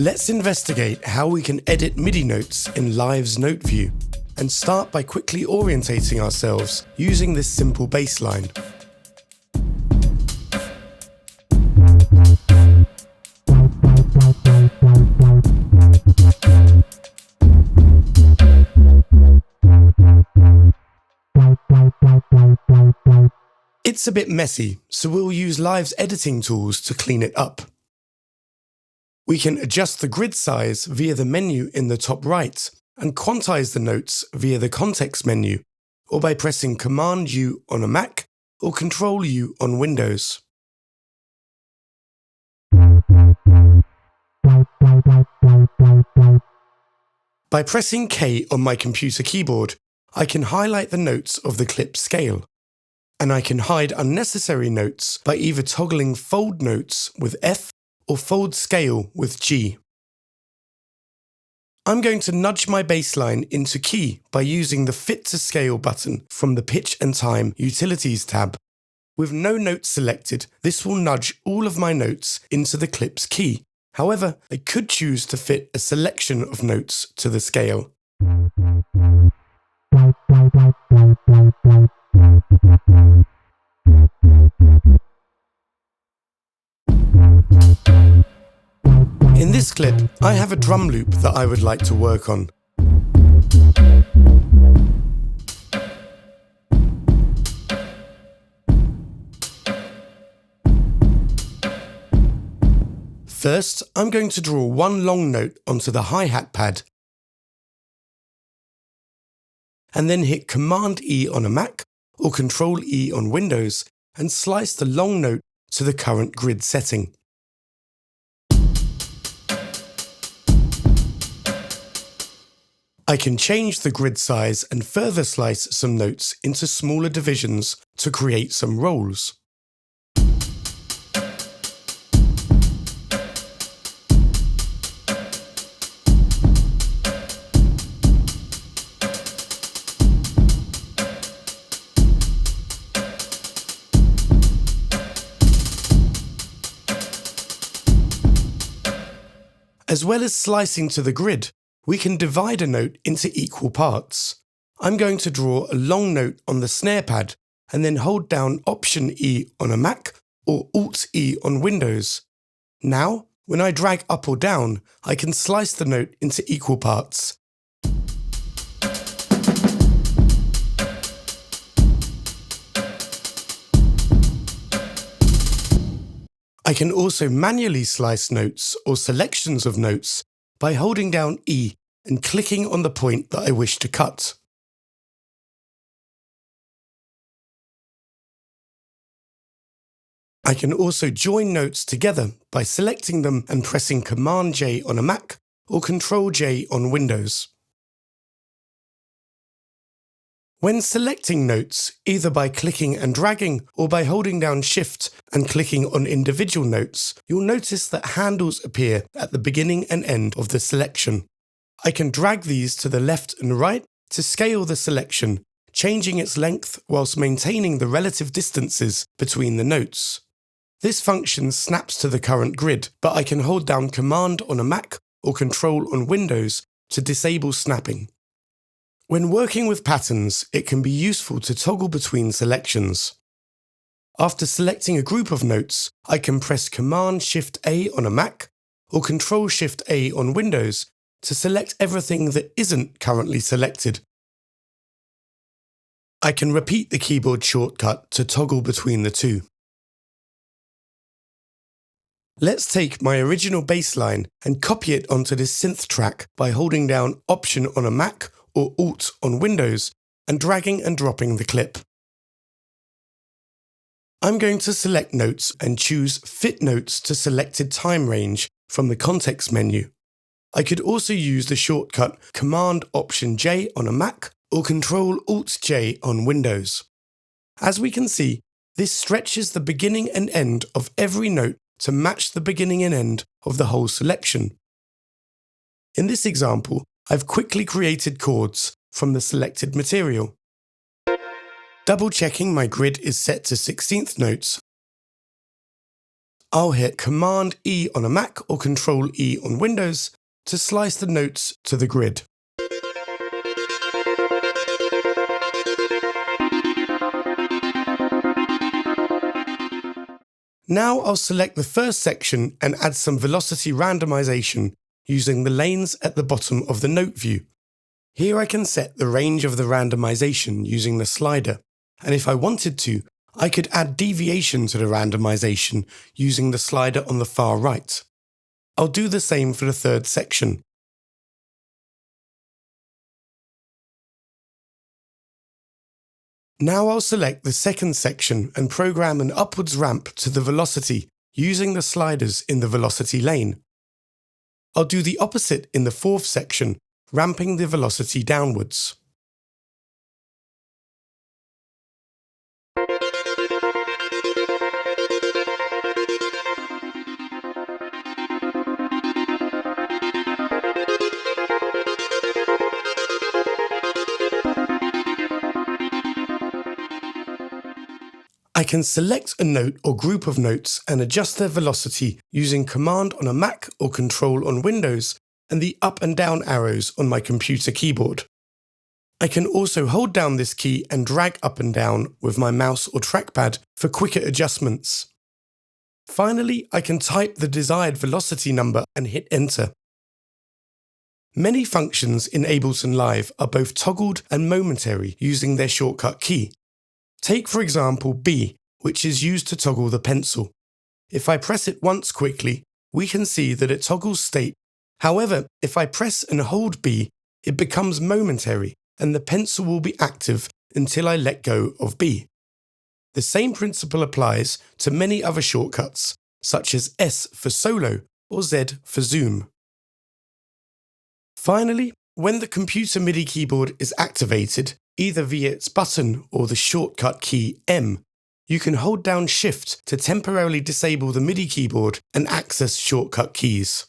Let's investigate how we can edit MIDI notes in Live's note view, and start by quickly orientating ourselves using this simple bass line. It's a bit messy, so we'll use Live's editing tools to clean it up. We can adjust the grid size via the menu in the top right and quantize the notes via the context menu, or by pressing Command-U on a Mac or Control-U on Windows. By pressing K on my computer keyboard, I can highlight the notes of the clip scale. And I can hide unnecessary notes by either toggling fold notes with F or fold scale with G. I'm going to nudge my bassline into key by using the Fit to Scale button from the Pitch and Time Utilities tab. With no notes selected, this will nudge all of my notes into the clip's key. However, I could choose to fit a selection of notes to the scale. In this clip, I have a drum loop that I would like to work on. First, I'm going to draw one long note onto the hi-hat pad, and then hit Command-E on a Mac or Control-E on Windows and slice the long note to the current grid setting. I can change the grid size and further slice some notes into smaller divisions to create some rolls. As well as slicing to the grid, we can divide a note into equal parts. I'm going to draw a long note on the snare pad and then hold down Option-E on a Mac or Alt-E on Windows. Now, when I drag up or down, I can slice the note into equal parts. I can also manually slice notes or selections of notes by holding down E and clicking on the point that I wish to cut. I can also join notes together by selecting them and pressing Command-J on a Mac or Control-J on Windows. When selecting notes, either by clicking and dragging or by holding down Shift and clicking on individual notes, you'll notice that handles appear at the beginning and end of the selection. I can drag these to the left and right to scale the selection, changing its length whilst maintaining the relative distances between the notes. This function snaps to the current grid, but I can hold down Command on a Mac or Control on Windows to disable snapping. When working with patterns, it can be useful to toggle between selections. After selecting a group of notes, I can press Command-Shift-A on a Mac or Control-Shift-A on Windows to select everything that isn't currently selected. I can repeat the keyboard shortcut to toggle between the two. Let's take my original bass line and copy it onto this synth track by holding down Option on a Mac or Alt on Windows and dragging and dropping the clip. I'm going to select notes and choose Fit Notes to Selected Time Range from the context menu. I could also use the shortcut Command-Option-J on a Mac or Control-Alt-J on Windows. As we can see, this stretches the beginning and end of every note to match the beginning and end of the whole selection. In this example, I've quickly created chords from the selected material. Double checking my grid is set to 16th notes, I'll hit Command E on a Mac or Control E on Windows to slice the notes to the grid. Now I'll select the first section and add some velocity randomization using the lanes at the bottom of the note view. Here I can set the range of the randomization using the slider, and if I wanted to, I could add deviation to the randomization using the slider on the far right. I'll do the same for the third section. Now I'll select the second section and program an upwards ramp to the velocity using the sliders in the velocity lane. I'll do the opposite in the fourth section, ramping the velocity downwards. I can select a note or group of notes and adjust their velocity using Command on a Mac or Control on Windows and the up and down arrows on my computer keyboard. I can also hold down this key and drag up and down with my mouse or trackpad for quicker adjustments. Finally, I can type the desired velocity number and hit Enter. Many functions in Ableton Live are both toggled and momentary using their shortcut key. Take for example B, which is used to toggle the pencil. If I press it once quickly, we can see that it toggles state. However, if I press and hold B, it becomes momentary and the pencil will be active until I let go of B. The same principle applies to many other shortcuts, such as S for solo or Z for zoom. Finally, when the computer MIDI keyboard is activated, either via its button or the shortcut key M, you can hold down Shift to temporarily disable the MIDI keyboard and access shortcut keys.